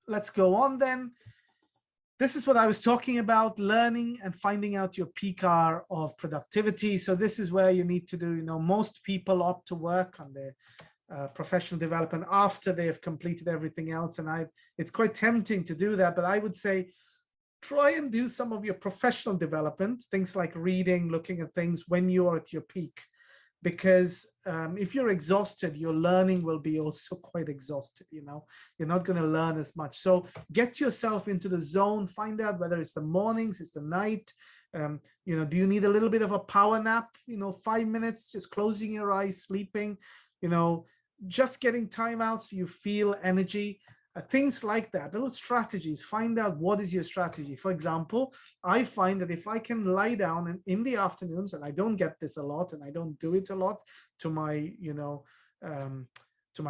let's go on then. This is what I was talking about, learning and finding out your peak hour of productivity. So this is where you need to do, most people opt to work on their professional development after they have completed everything else. And it's quite tempting to do that, but I would say try and do some of your professional development, things like reading, looking at things when you are at your peak. Because if you're exhausted, your learning will be also quite exhausted. You're not going to learn as much. So get yourself into the zone, find out whether it's the mornings, it's the night. Do you need a little bit of a power nap, 5 minutes, just closing your eyes, sleeping, just getting time out so you feel energy. Things like that, little strategies. Find out what is your strategy. For example, I find that if I can lie down and in the afternoons, and I don't get this a lot, and I don't do it a lot, to my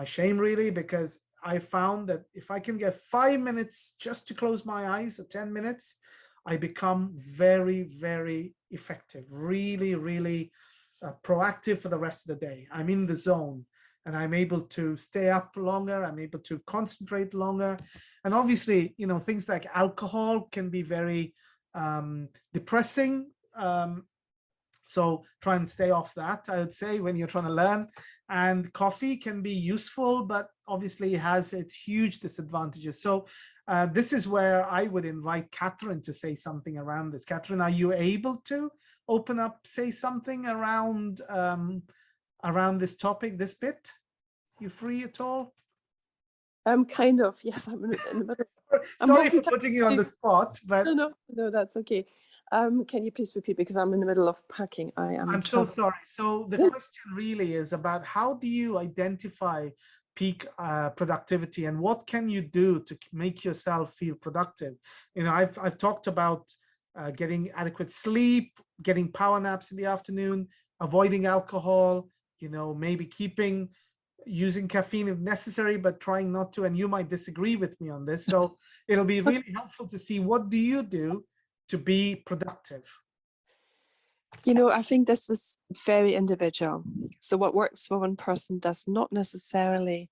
shame really, because I found that if I can get 5 minutes just to close my eyes, or 10 minutes, I become very, very effective, really, really proactive for the rest of the day. I'm in the zone. And I'm able to stay up longer. I'm able to concentrate longer. And obviously, things like alcohol can be very depressing. So try and stay off that, I would say, when you're trying to learn. And coffee can be useful, but obviously has its huge disadvantages. So this is where I would invite Catherine to say something around this. Catherine, are you able to open up, say something around this topic, this bit? You free at all? Kind of, yes. I'm in the middle. Sorry for putting you on the spot, but no, that's okay. Can you please repeat, because I'm in the middle of packing. I'm so sorry. So the question really is about how do you identify peak productivity, and what can you do to make yourself feel productive? I've talked about getting adequate sleep, getting power naps in the afternoon, avoiding alcohol, maybe using caffeine if necessary, but trying not to. And you might disagree with me on this. So it'll be really helpful to see, what do you do to be productive? I think this is very individual. So what works for one person does not necessarily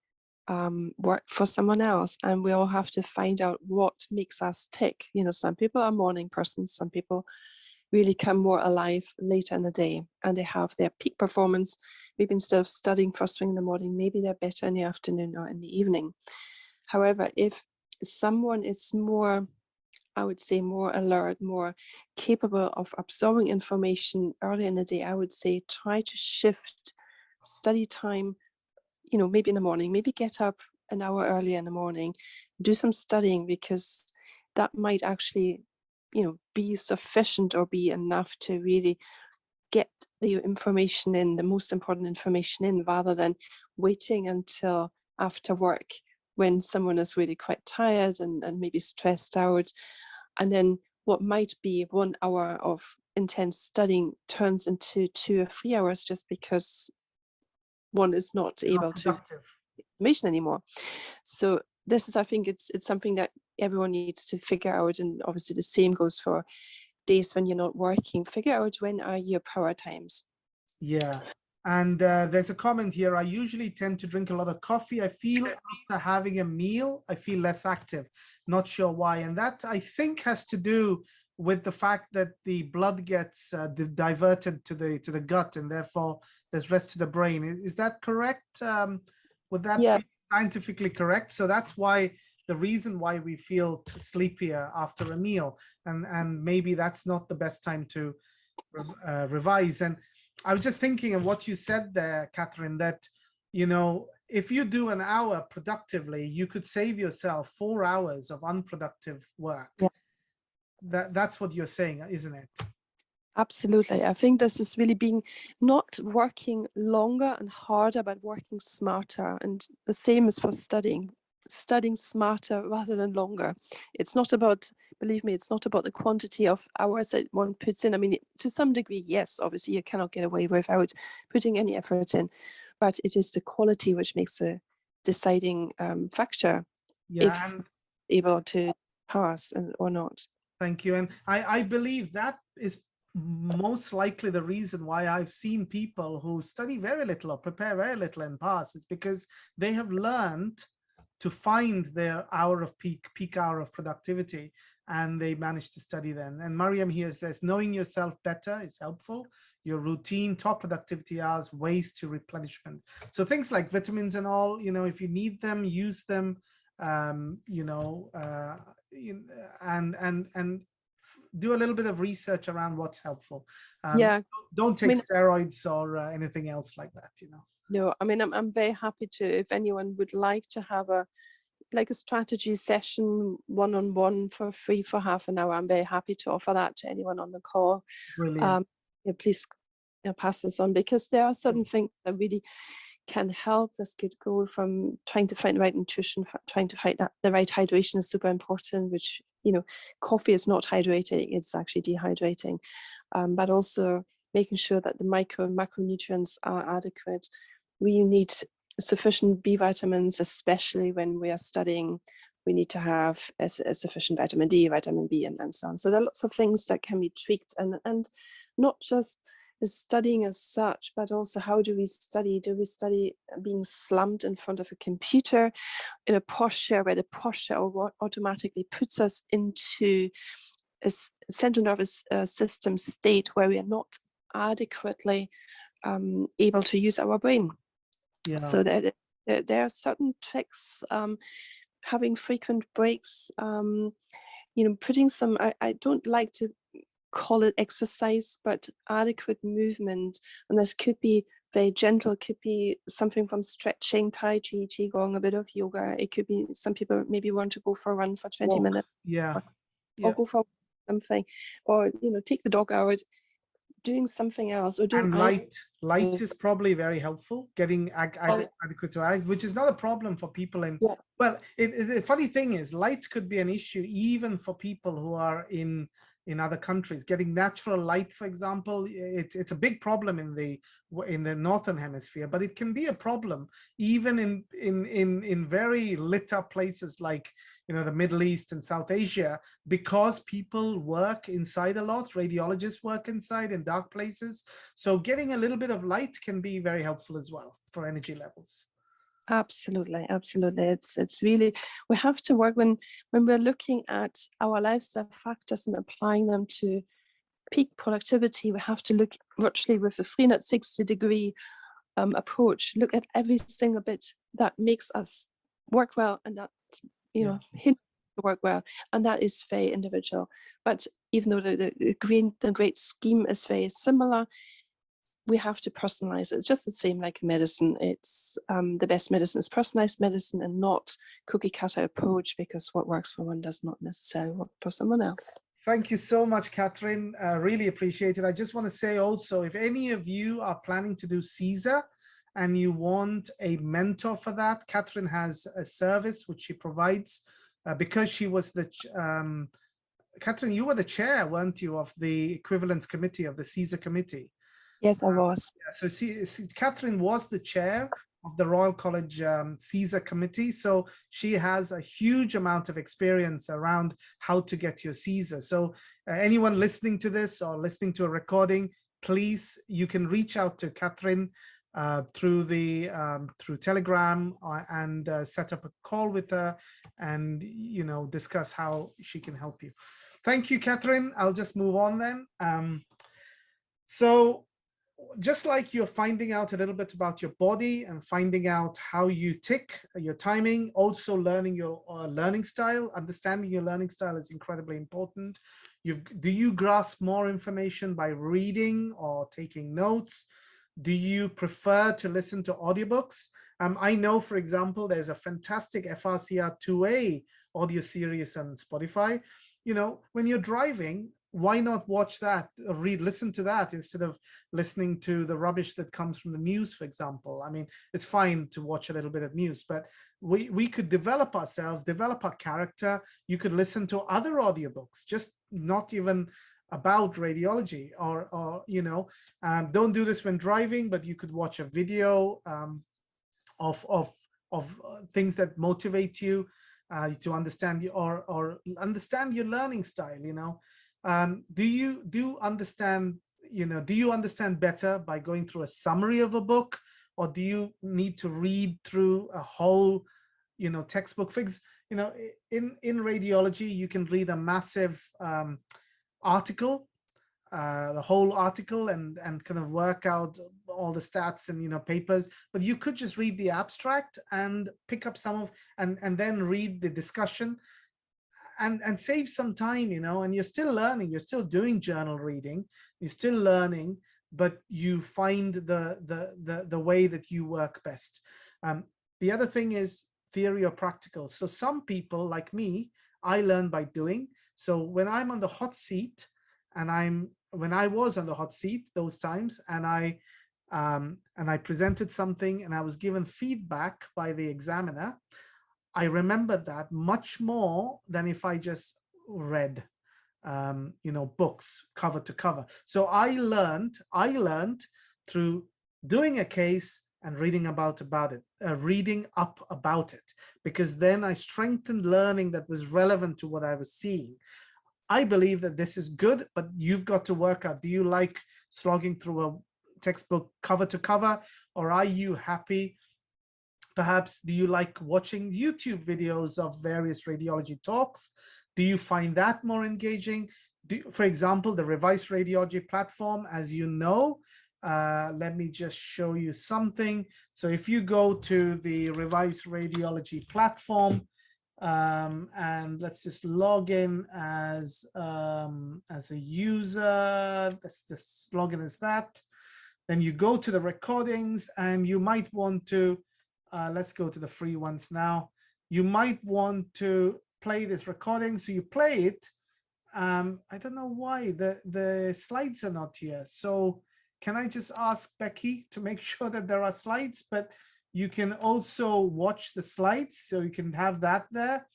work for someone else. And we all have to find out what makes us tick. Some people are morning persons, some people really come more alive later in the day, and they have their peak performance. Maybe instead of studying first thing in the morning, maybe they're better in the afternoon or in the evening. However, if someone is more, I would say, more alert, more capable of absorbing information early in the day, I would say try to shift study time, maybe in the morning, maybe get up an hour earlier in the morning, do some studying, because that might actually be sufficient or be enough to really get the information in, the most important information in, rather than waiting until after work when someone is really quite tired and maybe stressed out. And then what might be 1 hour of intense studying turns into 2 or 3 hours just because one is not able to get information anymore. So this is, I think it's something that everyone needs to figure out. And obviously the same goes for days when you're not working. Figure out when are your power times. Yeah. And there's a comment here. I usually tend to drink a lot of coffee. I feel after having a meal, I feel less active. Not sure why. And that, I think, has to do with the fact that the blood gets diverted to the gut, and therefore there's rest to the brain. Is that correct? Would that be scientifically correct? So that's why the reason why we feel sleepier after a meal, and maybe that's not the best time to revise. And I was just thinking of what you said there, Catherine, that if you do an hour productively, you could save yourself 4 hours of unproductive work. Yeah. That's what you're saying, isn't it? Absolutely. I think this is really being not working longer and harder, but working smarter. And the same is for studying smarter rather than longer. It's not about, believe me, it's not about the quantity of hours that one puts in. I mean, to some degree, yes, obviously you cannot get away without putting any effort in, but it is the quality which makes a deciding factor if able to pass or not. Thank you. And I believe that is most likely the reason why I've seen people who study very little or prepare very little and pass. It's because they have learned to find their hour of peak hour of productivity, and they managed to study then. And Mariam here says, knowing yourself better is helpful. Your routine, top productivity hours, ways to replenishment. So things like vitamins and all, if you need them, use them, and do a little bit of research around what's helpful. Yeah, don't I take mean, steroids or anything else like that. no, I mean, I'm very happy to, if anyone would like to have a strategy session one-on-one for free for half an hour, I'm very happy to offer that to anyone on the call. Brilliant. Please pass this on, because there are certain things that really can help. This could go from trying to find the right nutrition, trying to find the right hydration is super important, which, coffee is not hydrating, it's actually dehydrating. But also making sure that the micro and macronutrients are adequate. We need sufficient B vitamins, especially when we are studying. We need to have a sufficient vitamin D, vitamin B, and so on. So there are lots of things that can be tweaked, and not just studying as such, but also how do we study? Do we study being slumped in front of a computer in a posture where the posture automatically puts us into a central nervous system state where we are not adequately able to use our brain? Yeah. So there are certain tricks, having frequent breaks, putting some, I don't like to call it exercise, but adequate movement. And this could be very gentle, could be something from stretching, Tai Chi, Qigong, a bit of yoga. It could be, some people maybe want to go for a run for 20 minutes. Yeah. Or go for something, or, take the dog out, doing something else, or doing. And light is probably very helpful, getting adequate to eyes, which is not a problem for people in, well, the funny thing is, light could be an issue even for people who are in other countries. Getting natural light, for example, it's a big problem in the northern hemisphere, but it can be a problem even in very lit up places like the Middle East and South Asia, because people work inside a lot. Radiologists work inside in dark places, so getting a little bit of light can be very helpful as well for energy levels. Absolutely. It's really, we have to work when we're looking at our lifestyle factors and applying them to peak productivity. We have to look virtually with a 360-degree approach. Look at every single bit that makes us work well, and that hint to work well, and that is very individual. But even though the great scheme is very similar, we have to personalize it. It's just the same like medicine. It's the best medicine is personalized medicine, and not cookie cutter approach, because what works for one does not necessarily work for someone else. Thank you so much, Catherine. Really appreciate it. I just want to say also, if any of you are planning to do CSER and you want a mentor for that, Catherine has a service which she provides, because she was the Catherine, you were the chair, weren't you, of the equivalence committee of the CSER committee? Yes, I was. So Catherine was the chair of the Royal College CSER committee, so she has a huge amount of experience around how to get your CSER. So anyone listening to this or listening to a recording, please, you can reach out to Catherine through Telegram, and set up a call with her, and discuss how she can help you. Thank you, Catherine. I'll just move on then. So just like you're finding out a little bit about your body and finding out how you tick, your timing, also learning your learning style, understanding your learning style is incredibly important. Do you grasp more information by reading or taking notes? Do you prefer to listen to audiobooks? I know, for example, there's a fantastic FRCR 2A audio series on Spotify. When you're driving, why not watch that, or listen to that, instead of listening to the rubbish that comes from the news, for example? I mean, it's fine to watch a little bit of news, but we could develop ourselves, develop our character. You could listen to other audiobooks, just not even about radiology, or don't do this when driving, but you could watch a video of things that motivate you to understand or understand your learning style. Do you understand better by going through a summary of a book, or do you need to read through a whole textbook figs. In radiology, you can read a massive article, the whole article, and kind of work out all the stats and papers, but you could just read the abstract and pick up some of and then read the discussion and save some time, and you're still learning, you're still doing journal reading, you're still learning, but you find the way that you work best. The other thing is theory or practical. So some people like me, I learn by doing. So when I'm on the hot seat, and when I was on the hot seat those times, and I presented something and I was given feedback by the examiner, I remembered that much more than if I just read books cover to cover. So I learned through doing a case and reading about it, reading up about it, because then I strengthened learning that was relevant to what I was seeing. I believe that this is good, but you've got to work out, do you like slogging through a textbook cover to cover, or are you happy? Perhaps, do you like watching YouTube videos of various radiology talks? Do you find that more engaging? For example, the Revised Radiology platform, as you know, let me just show you something. So if you go to the Revised Radiology platform, and let's just log in as a user, let's just log in as that. Then you go to the recordings, and you might want to, let's go to the free ones now. You might want to play this recording. So you play it. I don't know why the slides are not here. So can I just ask Becky to make sure that there are slides? But you can also watch the slides. So you can have that there.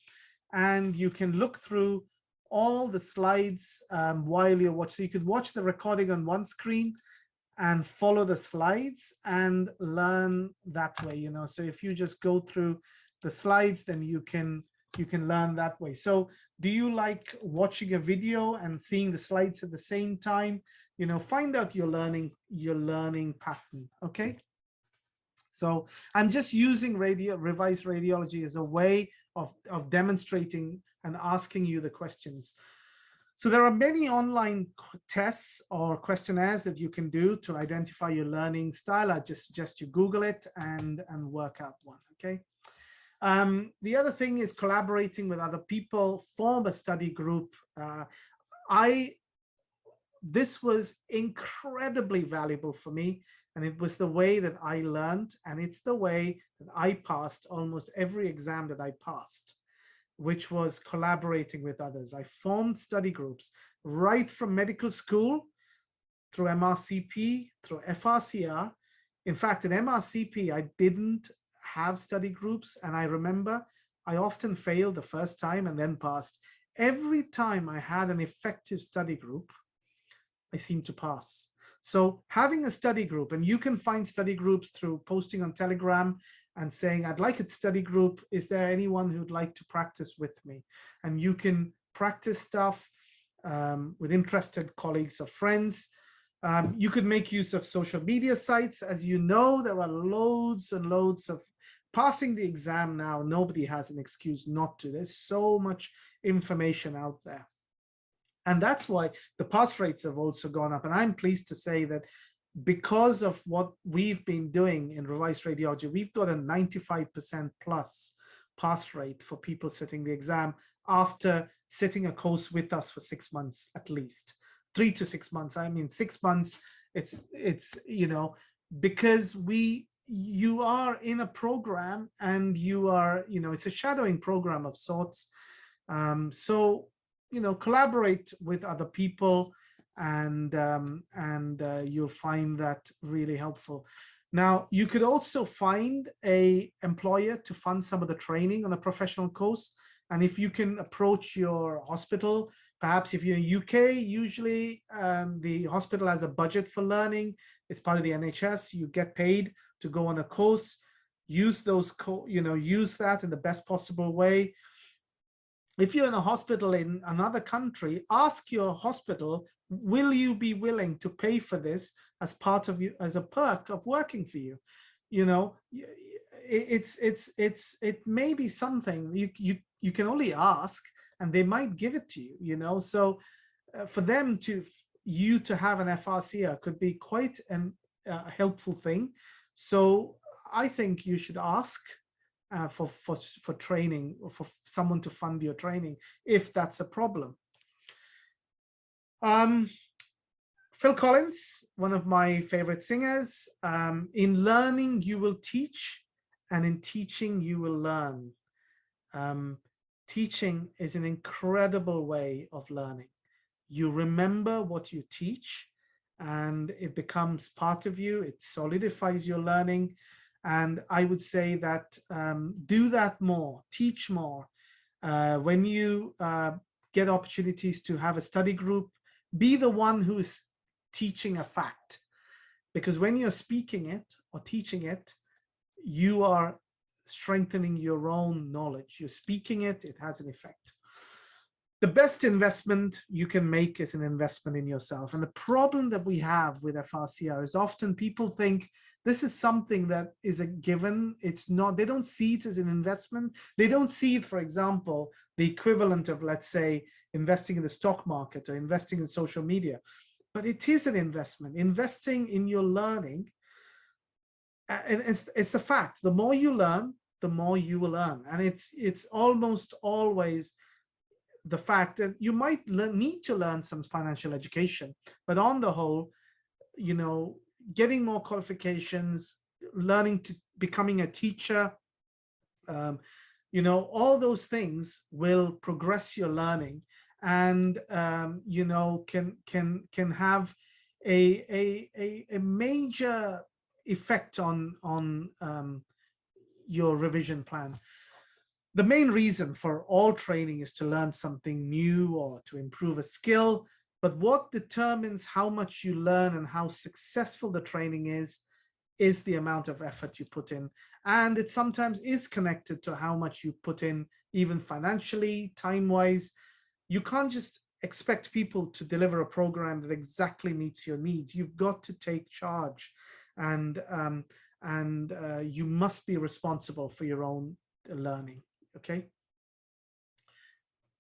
And you can look through all the slides while you're watching. So you could watch the recording on one screen and follow the slides and learn that way, So if you just go through the slides, then you can learn that way. So do you like watching a video and seeing the slides at the same time? Find out your learning pattern, okay? So I'm just using Revised Radiology as a way of demonstrating and asking you the questions. So there are many online tests or questionnaires that you can do to identify your learning style. I just suggest you Google it and work out one, okay? The other thing is collaborating with other people, form a study group. This was incredibly valuable for me, and it was the way that I learned, and it's the way that I passed almost every exam that I passed, which was collaborating with others. I formed study groups right from medical school, through MRCP, through FRCR. In fact, in MRCP, I didn't have study groups, and I remember I often failed the first time and then passed. Every time I had an effective study group, I seemed to pass. So having a study group, and you can find study groups through posting on Telegram and saying, I'd like a study group. Is there anyone who'd like to practice with me? And you can practice stuff with interested colleagues or friends. You could make use of social media sites. As you know, there are loads and loads of passing the exam now. Nobody has an excuse not to. There's so much information out there. And that's why the pass rates have also gone up. And I'm pleased to say that because of what we've been doing in Revised Radiology, we've got a 95% plus pass rate for people sitting the exam after sitting a course with us for 6 months, at least 3 to 6 months. I mean, 6 months, it's because you are in a program, and you are, it's a shadowing program of sorts. So collaborate with other people, and you'll find that really helpful. Now, you could also find a employer to fund some of the training on a professional course. And if you can approach your hospital, perhaps if you're in UK, usually the hospital has a budget for learning. It's part of the NHS. You get paid to go on a course. Use those, use that in the best possible way. If you're in a hospital in another country, ask your hospital, will you be willing to pay for this as part of you, as a perk of working for you? it may be something you can only ask, and they might give it to you, you know. So for them to you to have an FRCR could be quite a helpful thing. So I think you should ask for training, or for someone to fund your training if that's a problem. Phil Collins, one of my favorite singers, in learning you will teach, and in teaching you will learn. Teaching is an incredible way of learning. You remember what you teach, and it becomes part of you. It solidifies your learning. And I would say that do that more, teach more. When you get opportunities to have a study group, be the one who is teaching a fact, because when you're speaking it or teaching it, you are strengthening your own knowledge. You're speaking it, it has an effect. The best investment you can make is an investment in yourself. And the problem that we have with FRCR is often people think this is something that is a given. It's not, they don't see it as an investment. They don't see it, for example, the equivalent of, let's say, investing in the stock market or investing in social media. But it is an investment. Investing in your learning, and it's a fact. The more you learn, the more you will earn. And it's almost always the fact that you might need to learn some financial education, but on the whole, you know, getting more qualifications, learning to becoming a teacher, you know, all those things will progress your learning, and you know, can have a major effect on your revision plan. The main reason for all training is to learn something new or to improve a skill, but what determines how much you learn and how successful the training is the amount of effort you put in. And it sometimes is connected to how much you put in, even financially, time-wise. You can't just expect people to deliver a program that exactly meets your needs. You've got to take charge, and you must be responsible for your own learning. Okay.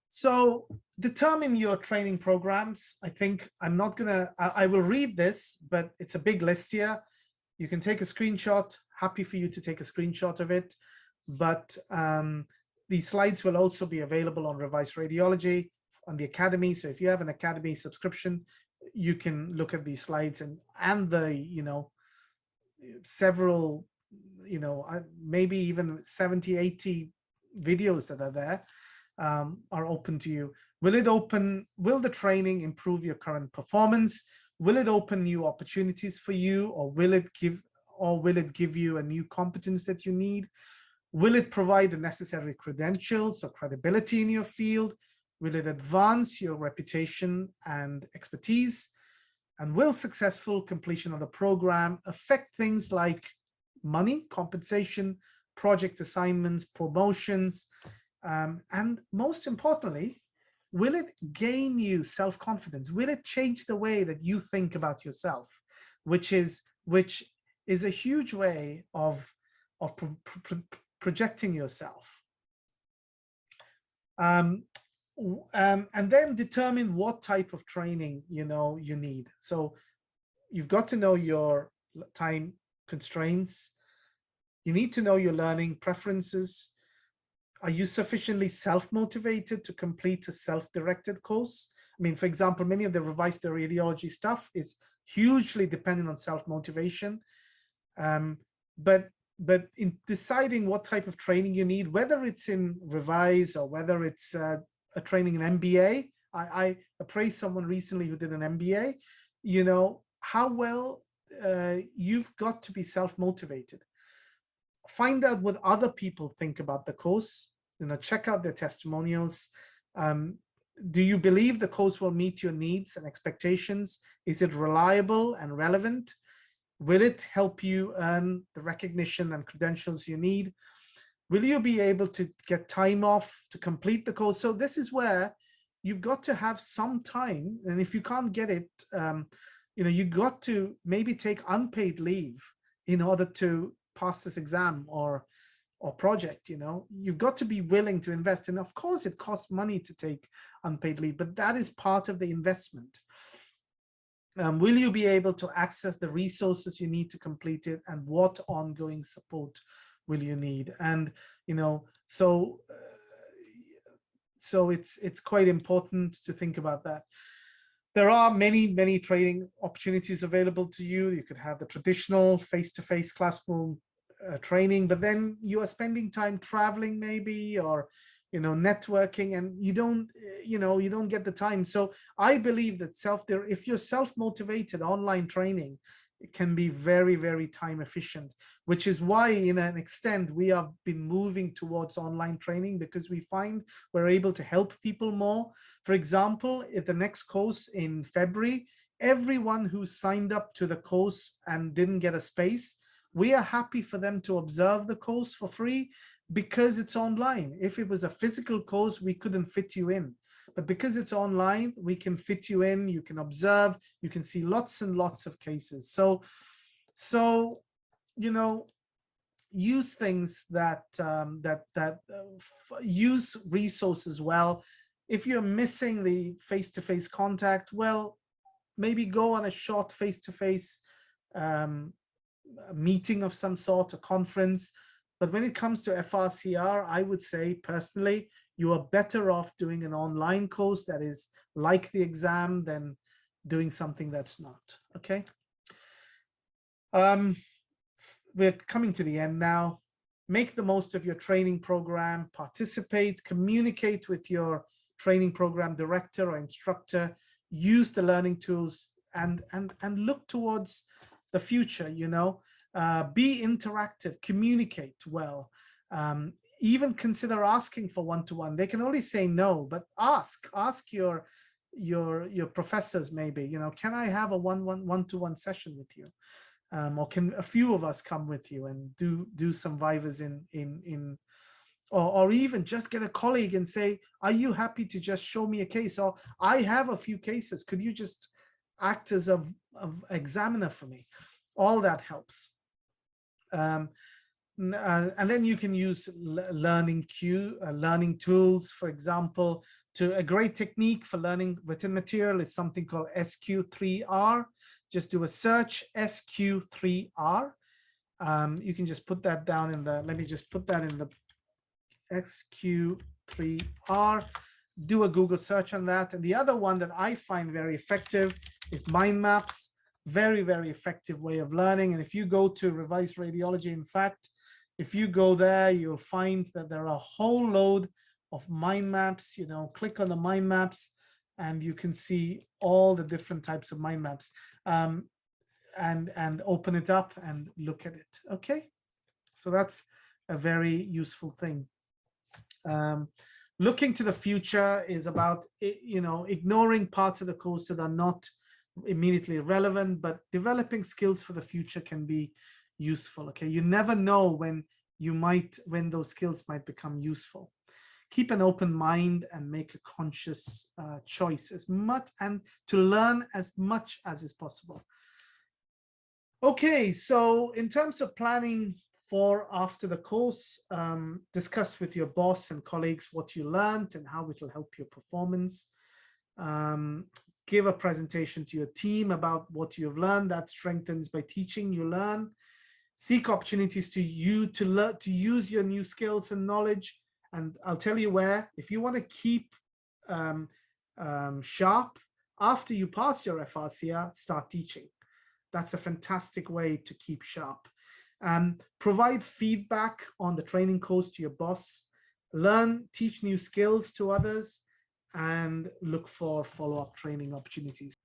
So determine your training programs. I think I'm not gonna, I will read this, but it's a big list here. You can take a screenshot. Happy for you to take a screenshot of it. But these slides will also be available on Revised Radiology on the Academy. So if you have an Academy subscription, you can look at these slides, and the, you know, several, you know, maybe even 70, 80 videos that are there are open to you. Will the training improve your current performance? Will it open new opportunities for you, or will it give you a new competence that you need? Will it provide the necessary credentials or credibility in your field? Will it advance your reputation and expertise? And will successful completion of the program affect things like money, compensation, project assignments, promotions, and most importantly, will it gain you self-confidence? Will it change the way that you think about yourself, which is a huge way of projecting yourself? And then determine what type of training you need. So you've got to know your time constraints. You need to know your learning preferences. Are you sufficiently self-motivated to complete a self-directed course? I mean, for example, many of the Revised Radiology stuff is hugely dependent on self-motivation. But in deciding what type of training you need, whether it's in Revise or whether it's a training in MBA, I appraised someone recently who did an MBA, you know, how well you've got to be self-motivated. Find out what other people think about the course, you know, check out their testimonials. Do you believe the course will meet your needs and expectations? Is it reliable and relevant? Will it help you earn the recognition and credentials you need? Will you be able to get time off to complete the course? So this is where you've got to have some time. And if you can't get it, you know, you got to maybe take unpaid leave in order to pass this exam or project. You've got to be willing to invest. And of course, it costs money to take unpaid leave, but that is part of the investment. Will you be able to access the resources you need to complete it, and what ongoing support will you need? And so it's quite important to think about that. There are many training opportunities available to you. You could have the traditional face-to-face classroom training, but then you are spending time traveling maybe, or networking, and you don't get the time. So I believe that if you're self-motivated, online training, it can be very, very time efficient, which is why in an extent we have been moving towards online training, because we find we're able to help people more. For example, at the next course in February, everyone who signed up to the course and didn't get a space, we are happy for them to observe the course for free, because it's online. If it was a physical course, we couldn't fit you in. But because it's online, we can fit you in, you can observe, you can see lots and lots of cases. So use things that use resources well. If you're missing the face-to-face contact, well, maybe go on a short face-to-face meeting of some sort, a conference. But when it comes to FRCR, I would say personally, you are better off doing an online course that is like the exam than doing something that's not. Okay. We're coming to the end now. Make the most of your training program, participate, communicate with your training program director or instructor, use the learning tools, and look towards the future. Be interactive, communicate well, even consider asking for one-to-one. They can only say no, but ask your professors, maybe, can I have a one-to-one session with you? Or can a few of us come with you and do some vivas or even just get a colleague and say, are you happy to just show me a case? Or I have a few cases, could you just act as a examiner for me? All that helps. And then you can use learning tools. For example, a great technique for learning written material is something called SQ3R. Just do a search, SQ3R. You can just put that down in the, let me just put that in the SQ3R. Do a Google search on that. And the other one that I find very effective is mind maps. Very, very effective way of learning. And if you go to Revised Radiology, in fact, if you go there, you'll find that there are a whole load of mind maps. Click on the mind maps and you can see all the different types of mind maps, and open it up and look at it. Okay, so that's a very useful thing. Looking to the future is about ignoring parts of the course that are not immediately relevant, but developing skills for the future can be useful. Okay, you never know when those skills might become useful. Keep an open mind and make a conscious choice and to learn as much as is possible. Okay, so in terms of planning for after the course, discuss with your boss and colleagues what you learned and how it will help your performance. Give a presentation to your team about what you've learned. That strengthens. By teaching, you learn. Seek opportunities to use your new skills and knowledge. And I'll tell you where, if you want to keep sharp after you pass your FRCR, start teaching. That's a fantastic way to keep sharp. Provide feedback on the training course to your boss. Teach new skills to others, and look for follow-up training opportunities.